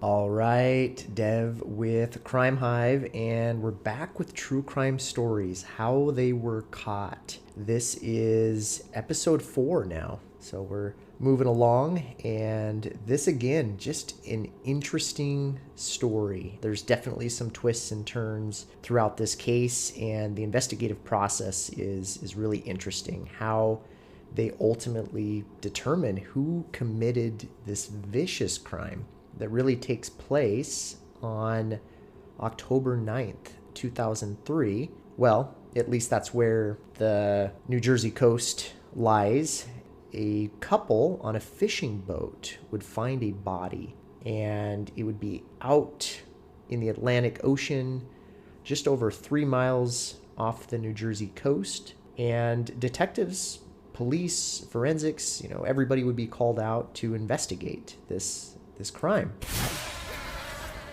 All right, Dev with Crime Hive, and we're back with true crime stories, how they were caught. This is episode 4 now, so we're moving along, and this again, just an interesting story. There's definitely some twists and turns throughout this case, and the investigative process is really interesting. How they ultimately determine who committed this vicious crime that really takes place on October 9th, 2003. Well, at least that's where the New Jersey coast lies. A couple on a fishing boat would find a body, and it would be out in the Atlantic Ocean, just over 3 miles off the New Jersey coast. And detectives, police, forensics, everybody would be called out to investigate this crime.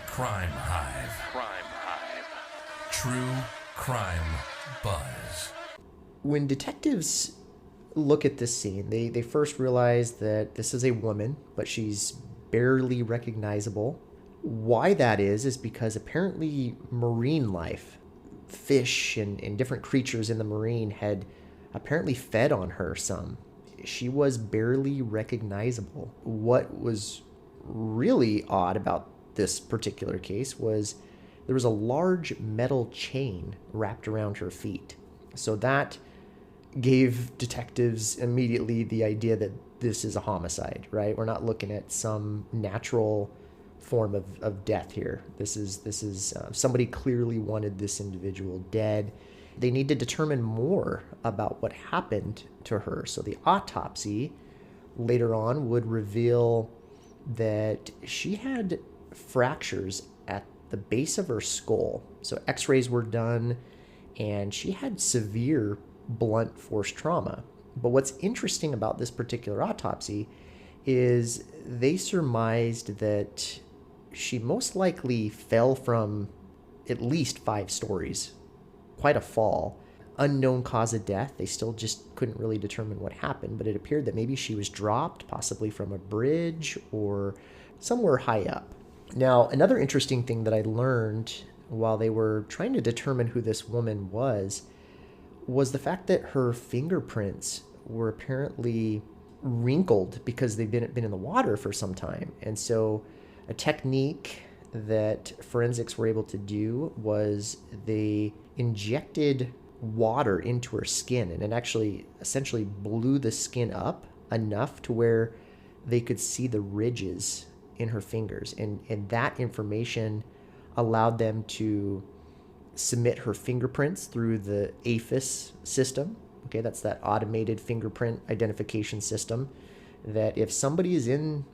Crime Hive. Crime Hive. True crime buzz. When detectives look at this scene, they first realize that this is a woman, but she's barely recognizable. Why that is because apparently marine life, fish and different creatures in the marine had apparently fed on her some. She was barely recognizable. What was really odd about this particular case was there was a large metal chain wrapped around her feet. So that gave detectives immediately the idea that this is a homicide, right? We're not looking at some natural form of death here. This is somebody clearly wanted this individual dead. They need to determine more about what happened to her. So the autopsy later on would reveal that she had fractures at the base of her skull. So x-rays were done, and she had severe blunt force trauma. But what's interesting about this particular autopsy is they surmised that she most likely fell from at least 5 stories. Quite a fall. Unknown cause of death. They still just couldn't really determine what happened, but it appeared that maybe she was dropped, possibly from a bridge or somewhere high up. Now, another interesting thing that I learned while they were trying to determine who this woman was the fact that her fingerprints were apparently wrinkled because they've been in the water for some time. And so a technique that forensics were able to do was they injected water into her skin, and it actually essentially blew the skin up enough to where they could see the ridges in her fingers, and that information allowed them to submit her fingerprints through the AFIS system. Okay, that's that automated fingerprint identification system that if somebody is in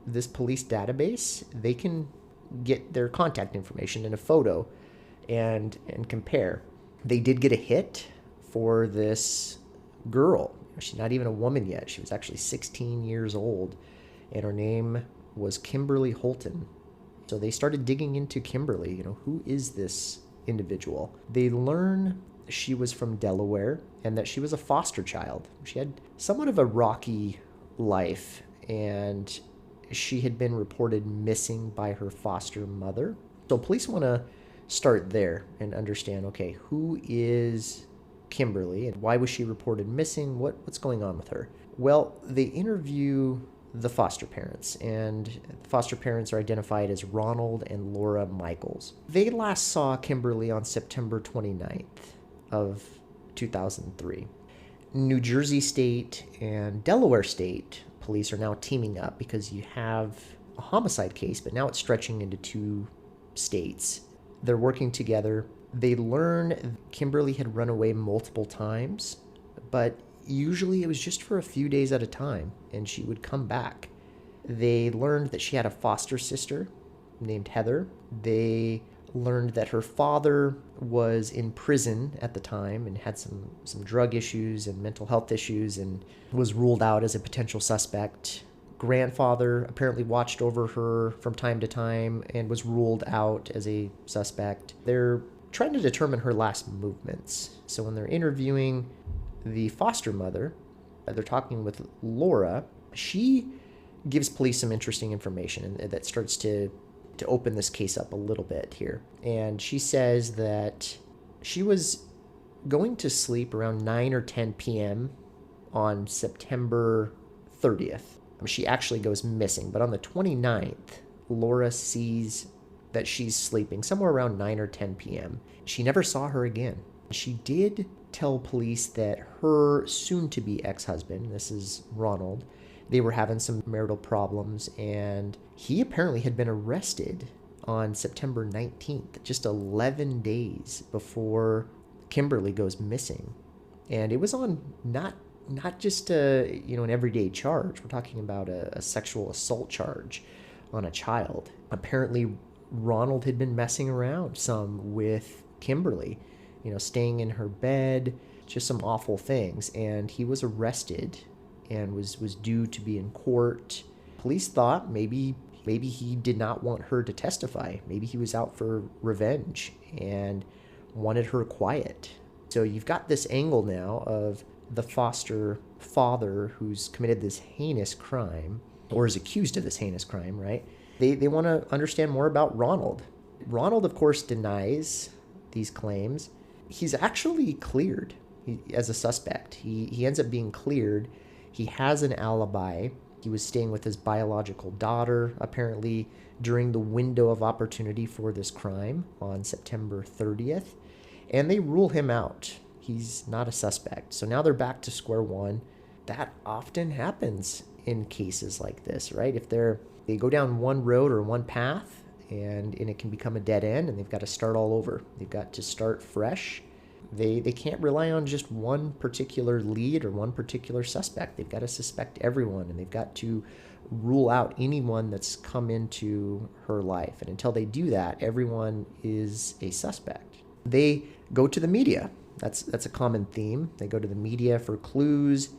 this police database, they can get their contact information in a photo and compare. They did get a hit for this girl. She's not even a woman yet. She was actually 16 years old, and her name was Kimberly Holton. So they started digging into Kimberly. Who is this individual? They learn she was from Delaware and that she was a foster child. She had somewhat of a rocky life, and she had been reported missing by her foster mother. So police want to start there and understand, okay, who is Kimberly and why was she reported missing? What's going on with her? Well, they interview the foster parents, and the foster parents are identified as Ronald and Laura Michaels. They last saw Kimberly on September 29th of 2003. New Jersey State and Delaware State police are now teaming up because you have a homicide case, but now it's stretching into 2 states. They're working together. They learn Kimberly had run away multiple times, but usually it was just for a few days at a time, and she would come back. They learned that she had a foster sister named Heather. They learned that her father was in prison at the time and had some drug issues and mental health issues and was ruled out as a potential suspect. Grandfather apparently watched over her from time to time and was ruled out as a suspect. They're trying to determine her last movements. So when they're interviewing the foster mother, they're talking with Laura. She gives police some interesting information and that starts to to open this case up a little bit here. And she says that she was going to sleep around 9 or 10 p.m. on September 30th. She actually goes missing, but on the 29th, Laura sees that she's sleeping somewhere around 9 or 10 p.m. She never saw her again. She did tell police that her soon-to-be ex-husband, this is Ronald, they were having some marital problems, and he apparently had been arrested on September 19th, just 11 days before Kimberly goes missing. And it was on not just an everyday charge. We're talking about a sexual assault charge on a child. Apparently, Ronald had been messing around some with Kimberly, staying in her bed, just some awful things. And he was arrested and was due to be in court. Police thought maybe he did not want her to testify. Maybe he was out for revenge and wanted her quiet. So you've got this angle now of the foster father who's committed this heinous crime, or is accused of this heinous crime, right? They want to understand more about Ronald. Ronald, of course, denies these claims. He's actually cleared as a suspect. He ends up being cleared. He has an alibi. He was staying with his biological daughter, apparently, during the window of opportunity for this crime on September 30th. And they rule him out. He's not a suspect. So now they're back to square one. That often happens in cases like this, right? If they go down one road or one path and it can become a dead end and they've got to start all over. They've got to start fresh. They can't rely on just one particular lead or one particular suspect. They've got to suspect everyone, and they've got to rule out anyone that's come into her life. And until they do that, everyone is a suspect. They go to the media. That's a common theme. They go to the media for clues.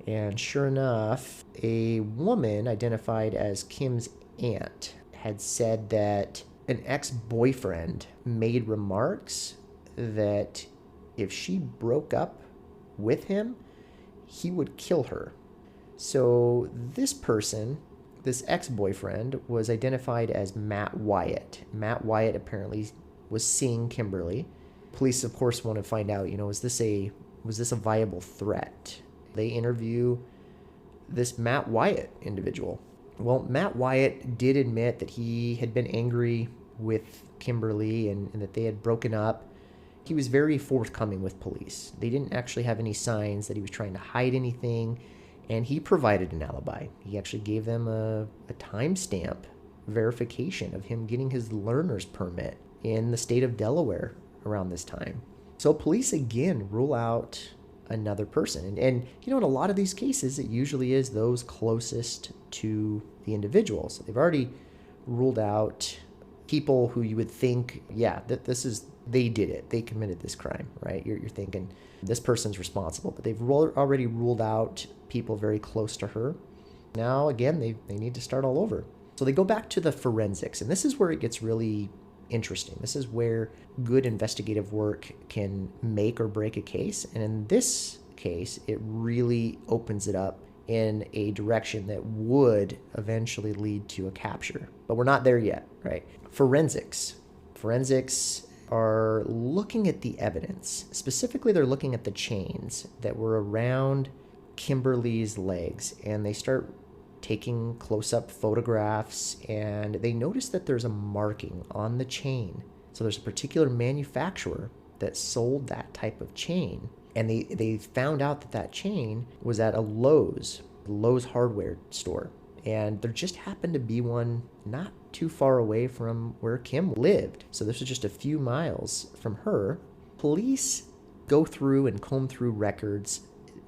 And sure enough, a woman identified as Kim's aunt had said that an ex-boyfriend made remarks that if she broke up with him, he would kill her. So this person, this ex-boyfriend, was identified as Matt Wyatt. Matt Wyatt apparently was seeing Kimberly. Police, of course, want to find out, was this a viable threat? They interview this Matt Wyatt individual. Well, Matt Wyatt did admit that he had been angry with Kimberly and that they had broken up. He was very forthcoming with police. They didn't actually have any signs that he was trying to hide anything, and he provided an alibi. He actually gave them a timestamp verification of him getting his learner's permit in the state of Delaware around this time. So police again rule out another person. And in a lot of these cases, it usually is those closest to the individual. So they've already ruled out people who you would think, that they did it. They committed this crime, right? You're thinking this person's responsible, but they've already ruled out people very close to her. Now, again, they need to start all over. So they go back to the forensics, and this is where it gets really interesting. This is where good investigative work can make or break a case. And in this case, it really opens it up in a direction that would eventually lead to a capture. But we're not there yet, right? Forensics are looking at the evidence. Specifically, they're looking at the chains that were around Kimberly's legs, and they start taking close-up photographs, and they notice that there's a marking on the chain. So there's a particular manufacturer that sold that type of chain, and they found out that chain was at a Lowe's hardware store, and there just happened to be one not too far away from where Kim lived. So this was just a few miles from her. Police go through and comb through records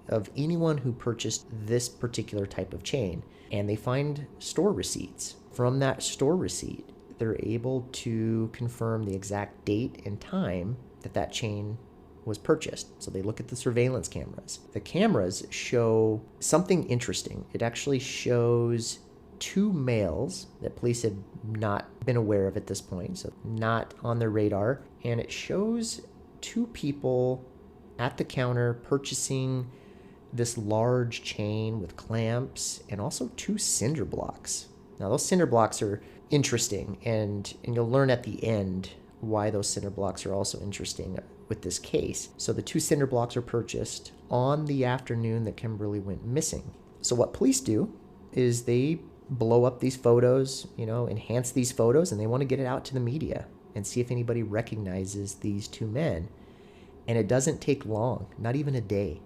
of anyone who purchased this particular type of chain, and they find store receipts. From that store receipt, they're able to confirm the exact date and time that chain was purchased. So they look at the surveillance cameras. The cameras show something interesting. It actually shows two males that police had not been aware of at this point, so not on their radar. And it shows two people at the counter purchasing this large chain with clamps and also two Cinderblocks. Now, those cinder blocks are interesting, and you'll learn at the end why those cinder blocks are also interesting with this case. So the 2 cinder blocks are purchased on the afternoon that Kimberly went missing. So what police do is they blow up these photos, enhance these photos, and they want to get it out to the media and see if anybody recognizes these 2 men. And it doesn't take long, not even a day,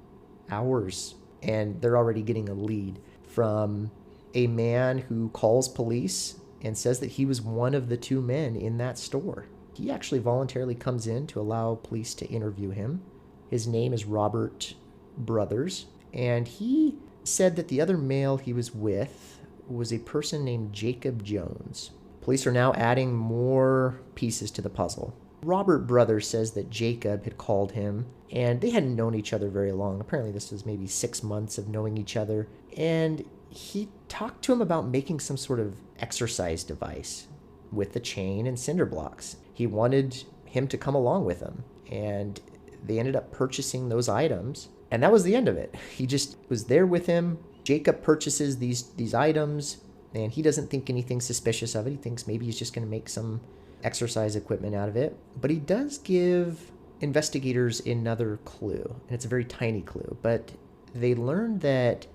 hours, and they're already getting a lead from a man who calls police and says that he was one of the 2 men in that store. He actually voluntarily comes in to allow police to interview him. His name is Robert Brothers, and he said that the other male he was with was a person named Jacob Jones. Police are now adding more pieces to the puzzle. Robert Brothers says that Jacob had called him, and they hadn't known each other very long. Apparently this was maybe 6 months of knowing each other, and he talked to him about making some sort of exercise device with the chain and cinder blocks. He wanted him to come along with him, and they ended up purchasing those items, and that was the end of it. He just was there with him. Jacob purchases these items, and he doesn't think anything suspicious of it. He thinks maybe he's just going to make some exercise equipment out of it. But he does give investigators another clue, and it's a very tiny clue, but they learned that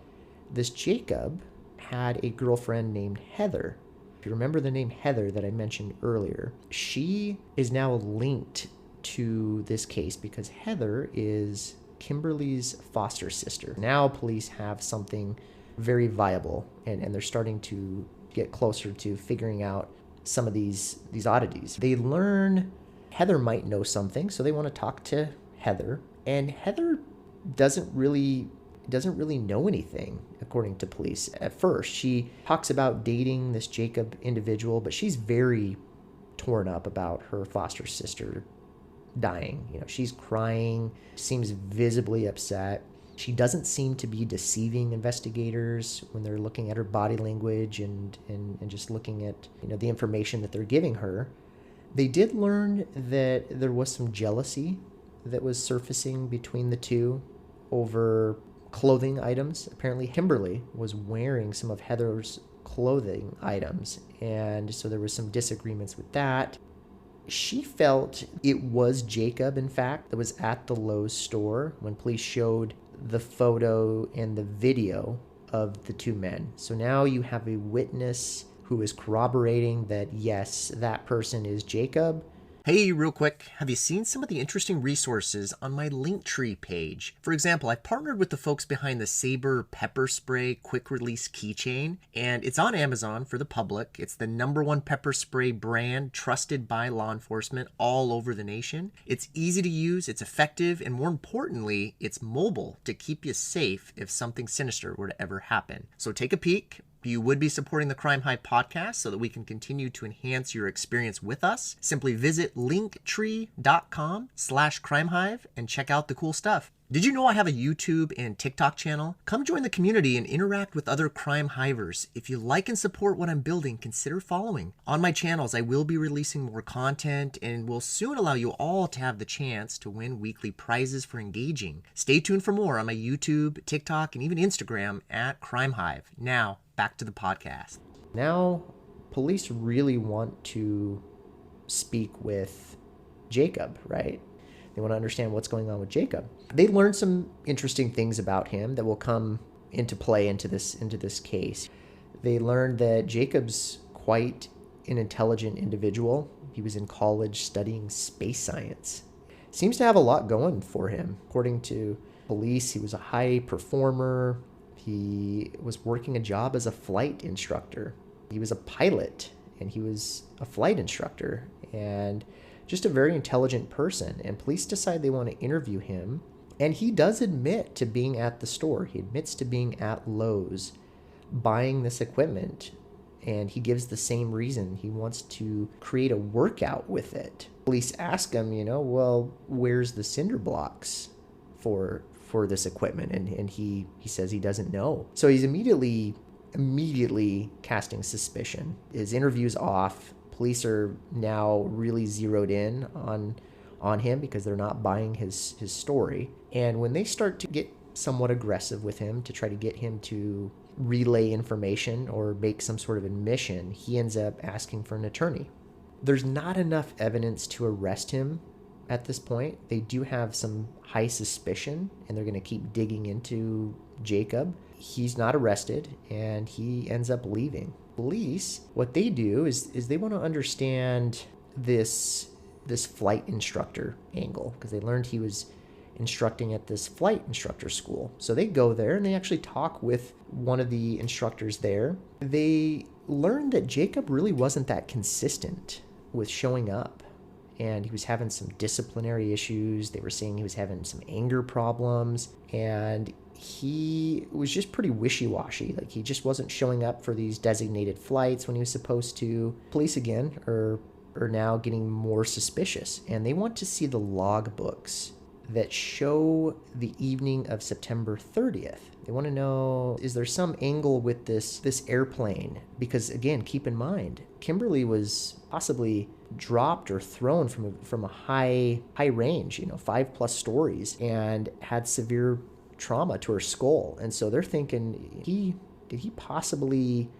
this Jacob had a girlfriend named Heather. If you remember the name Heather that I mentioned earlier, she is now linked to this case because Heather is Kimberly's foster sister. Now police have something very viable, and they're starting to get closer to figuring out some of these oddities. They learn Heather might know something, so they want to talk to Heather, and Heather doesn't really know anything, according to police. At first, she talks about dating this Jacob individual, but she's very torn up about her foster sister dying. She's crying, seems visibly upset. She doesn't seem to be deceiving investigators when they're looking at her body language and just looking at the information that they're giving her. They did learn that there was some jealousy that was surfacing between the 2 over clothing items. Apparently Kimberly was wearing some of Heather's clothing items, and so there was some disagreements with that. She felt it was Jacob, in fact, that was at the Lowe's store when police showed the photo and the video of the 2 men. So now you have a witness who is corroborating that, yes, that person is Jacob. Hey, real quick, have you seen some of the interesting resources on my Linktree page? For example, I've partnered with the folks behind the Sabre Pepper Spray Quick Release Keychain, and it's on Amazon for the public. It's the #1 pepper spray brand trusted by law enforcement all over the nation. It's easy to use, it's effective, and more importantly, it's mobile to keep you safe if something sinister were to ever happen. So take a peek. You would be supporting the Crime Hive podcast so that we can continue to enhance your experience with us. Simply visit linktree.com/crimehive and check out the cool stuff. Did you know I have a YouTube and TikTok channel? Come join the community and interact with other Crime Hivers. If you like and support what I'm building, consider following. On my channels, I will be releasing more content and will soon allow you all to have the chance to win weekly prizes for engaging. Stay tuned for more on my YouTube, TikTok, and even Instagram at Crime Hive. Now, back to the podcast. Now, police really want to speak with Jacob, right? They want to understand what's going on with Jacob. They learned some interesting things about him that will come into play into this case. They learned that Jacob's quite an intelligent individual. He was in college studying space science. Seems to have a lot going for him. According to police, he was a high performer. He was working a job as a flight instructor. He was a pilot, and he was a flight instructor, and just a very intelligent person. And police decide they want to interview him, and he does admit to being at the store. He admits to being at Lowe's buying this equipment, and he gives the same reason. He wants to create a workout with it. Police ask him, well, where's the cinder blocks for this equipment? And he says he doesn't know. So he's immediately casting suspicion. His interview's off. Police are now really zeroed in on him because they're not buying his story. And when they start to get somewhat aggressive with him to try to get him to relay information or make some sort of admission, he ends up asking for an attorney. There's not enough evidence to arrest him at this point. They do have some high suspicion, and they're going to keep digging into Jacob. He's not arrested, and he ends up leaving. Police, what they do is they want to understand this flight instructor angle, because they learned he was instructing at this flight instructor school. So they go there and they actually talk with one of the instructors there. They learned that Jacob really wasn't that consistent with showing up, and he was having some disciplinary issues. They were saying he was having some anger problems, and he was just pretty wishy-washy. Like, he just wasn't showing up for these designated flights when he was supposed to. Police again are now getting more suspicious, and they want to see the logbooks that show the evening of September 30th. They want to know, is there some angle with this airplane? Because again, keep in mind, Kimberly was possibly dropped or thrown from a high range, 5+ stories, and had severe trauma to her skull. And so they're thinking, did he possibly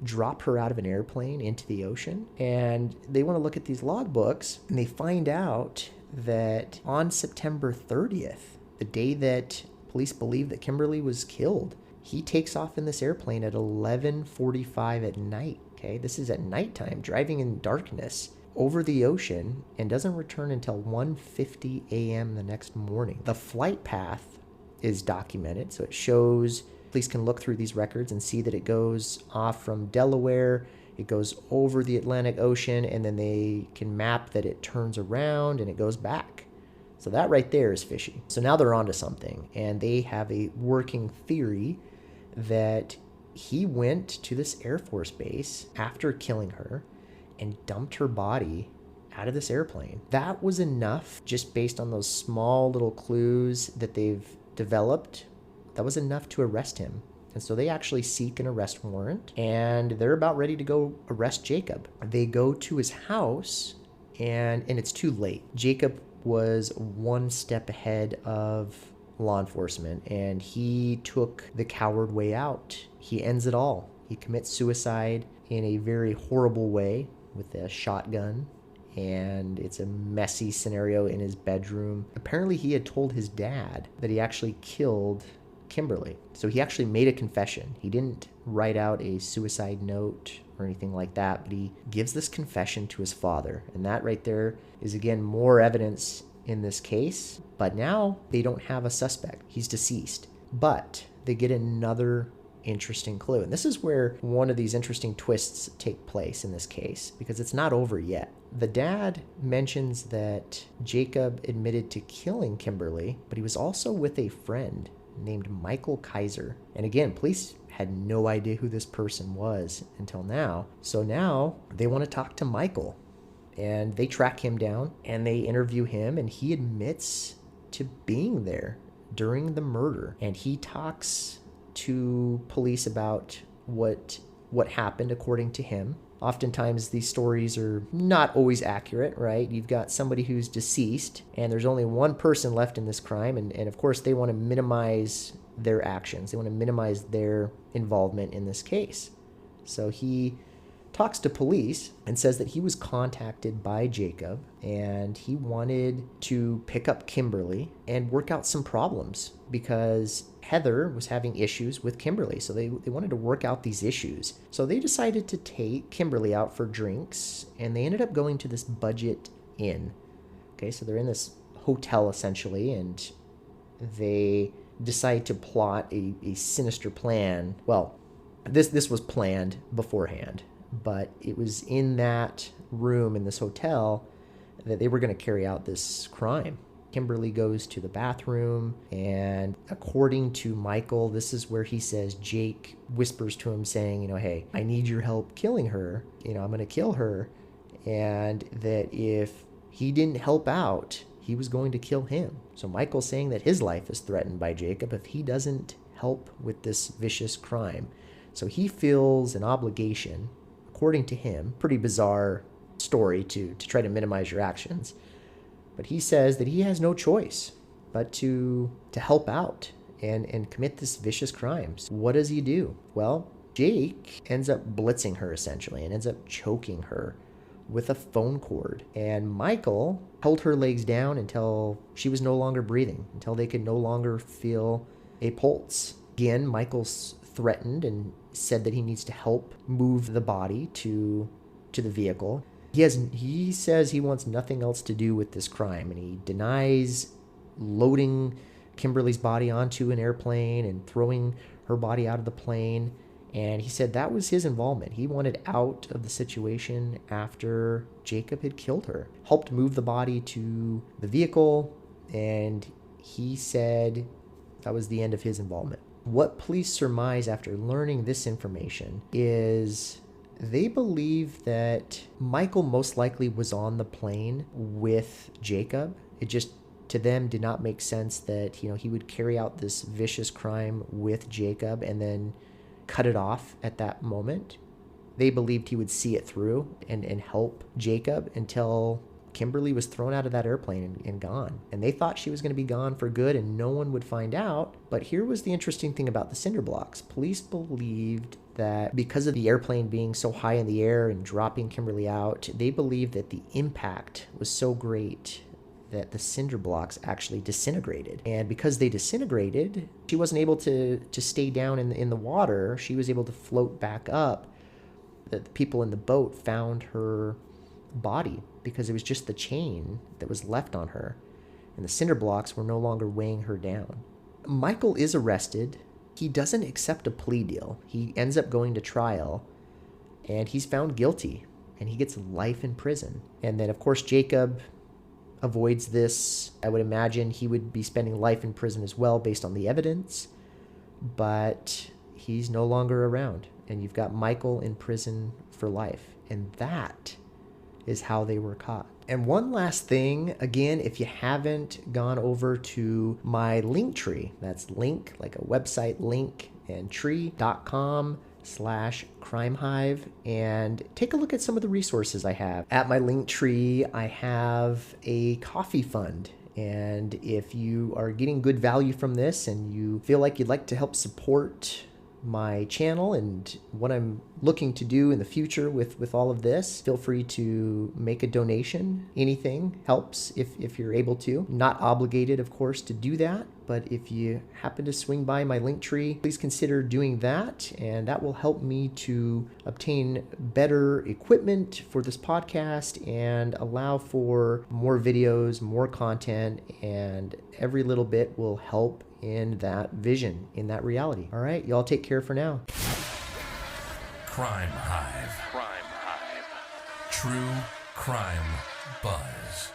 drop her out of an airplane into the ocean? And they want to look at these logbooks, and they find out that on September 30th, the day that police believe that Kimberly was killed, he takes off in this airplane at 11:45 at night. Okay, this is at nighttime, driving in darkness over the ocean, and doesn't return until 1:50 a.m. the next morning. The flight path is documented, so it shows, police can look through these records and see that it goes off from Delaware, it goes over the Atlantic Ocean, and then they can map that it turns around and it goes back. So that right there is fishy. So now they're onto something, and they have a working theory that he went to this Air Force base after killing her and dumped her body out of this airplane. That was enough, just based on those small little clues that they've developed, that was enough to arrest him. And so they actually seek an arrest warrant, and they're about ready to go arrest Jacob. They go to his house, and it's too late. Jacob was one step ahead of law enforcement, and he took the coward way out. He ends it all. He commits suicide in a very horrible way with a shotgun, and it's a messy scenario in his bedroom. Apparently he had told his dad that he actually killed Kimberly. So he actually made a confession. He didn't write out a suicide note or anything like that, but he gives this confession to his father. And that right there is, again, more evidence in this case. But now they don't have a suspect. He's deceased. But they get another interesting clue. And this is where one of these interesting twists take place in this case, because it's not over yet. The dad mentions that Jacob admitted to killing Kimberly, but he was also with a friend named Michael Kaiser. And again, police had no idea who this person was until now. So now they want to talk to Michael, and they track him down and they interview him, and he admits to being there during the murder. And he talks to police about what happened according to him. Oftentimes these stories are not always accurate, right? You've got somebody who's deceased, and there's only one person left in this crime, and of course they want to minimize their actions. They want to minimize their involvement in this case. So he talks to police and says that he was contacted by Jacob, and he wanted to pick up Kimberly and work out some problems, because Heather was having issues with Kimberly. So they wanted to work out these issues. So they decided to take Kimberly out for drinks, and they ended up going to this budget inn. Okay, so they're in this hotel essentially, and they decide to plot a sinister plan. Well, this was planned beforehand, but it was in that room in this hotel that they were going to carry out this crime. Kimberly goes to the bathroom, and according to Michael, this is where he says Jake whispers to him saying, hey, I need your help killing her. I'm going to kill her. And that if he didn't help out, he was going to kill him. So Michael's saying that his life is threatened by Jacob if he doesn't help with this vicious crime. So he feels an obligation, according to him, pretty bizarre story to try to minimize your actions. But he says that he has no choice but to help out and commit this vicious crime. So what does he do? Well, Jake ends up blitzing her essentially and ends up choking her with a phone cord. And Michael held her legs down until she was no longer breathing, until they could no longer feel a pulse. Again, Michael's threatened and said that he needs to help move the body to the vehicle. He says he wants nothing else to do with this crime, and he denies loading Kimberly's body onto an airplane and throwing her body out of the plane. And he said that was his involvement. He wanted out of the situation after Jacob had killed her. Helped move the body to the vehicle, and he said that was the end of his involvement. What police surmise after learning this information is they believe that Michael most likely was on the plane with Jacob. It just, to them, did not make sense that, he would carry out this vicious crime with Jacob and then cut it off at that moment. They believed he would see it through and help Jacob until Kimberly was thrown out of that airplane and gone. And they thought she was going to be gone for good and no one would find out. But here was the interesting thing about the Cinderblocks. Police believed that because of the airplane being so high in the air and dropping Kimberly out, they believed that the impact was so great that the Cinderblocks actually disintegrated. And because they disintegrated, she wasn't able to stay down in the water. She was able to float back up. The people in the boat found her body because it was just the chain that was left on her. And the Cinderblocks were no longer weighing her down. Michael is arrested. He doesn't accept a plea deal. He ends up going to trial, and he's found guilty, and he gets life in prison. And then, of course, Jacob avoids this. I would imagine he would be spending life in prison as well based on the evidence, but he's no longer around, and you've got Michael in prison for life. And that is how they were caught. And one last thing, again, if you haven't gone over to my link tree, that's link, like a website link, and tree.com/crimehive, and take a look at some of the resources I have. At my link tree, I have a coffee fund. And if you are getting good value from this and you feel like you'd like to help support my channel and what I'm looking to do in the future with all of this, feel free to make a donation. Anything helps if you're able to. Not obligated, of course, to do that, but if you happen to swing by my link tree, please consider doing that, and that will help me to obtain better equipment for this podcast and allow for more videos, more content, and every little bit will help in that vision, in that reality. All right, y'all take care for now. Crime Hive. True Crime Buzz.